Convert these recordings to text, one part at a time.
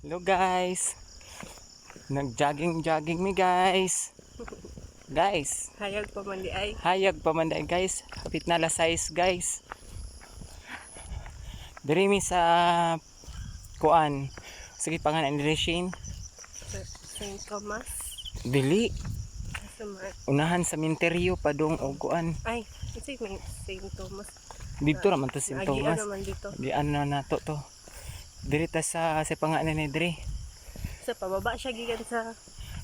Hello guys. Nag-jogging mi guys. Guys, Hayag pa man di ay. hayag pa man dahil guys. Kapit na alas 6 guys. Diri mi sa kuan. Sige pangalan ni Shane. St. Thomas. Dili. Sumar. Unahan sa minteryo padung og kuan. Ay, kasi may St. Thomas. Dito naman to si Agian Thomas. naman dito. Di ano na to. Diri ta sa pangalan ni diri. Sa pababa siya gikan sa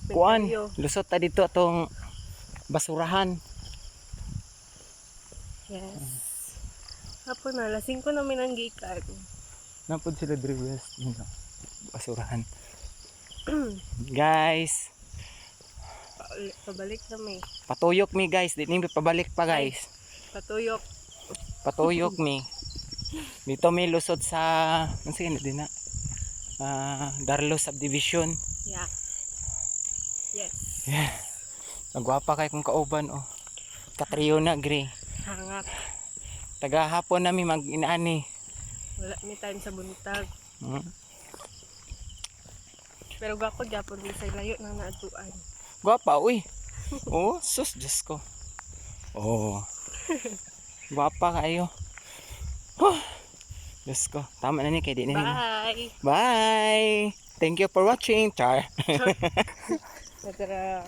Kuan, Menterio. lusot ta dito atong basurahan. Yes. Apo na, lasing ko namin ang gikan. Napod sila diri west basurahan. Guys, Pabalik na may. patuyok mi guys, di ni pabalik pa guys. Patuyok. Patuyok mi. Dito mi lusot sa ano sige na din na. Darlo subdivision. Yeah. Yes. Yeah. Nagwapa kay kung kauban oh. Katriyo na gri. Hangat. Taga hapon na mi mag inaani. Wala mi time sa buntag. Hmm? Pero gapon di sa layo nang naatuan. Gwapa uy. Oh, sus Diyos ko. Oh. Gwapa kayo. Huh. Diyos ko. Tama na ni kay di na. Bye! Bye. Thank you for watching. Char. Natara.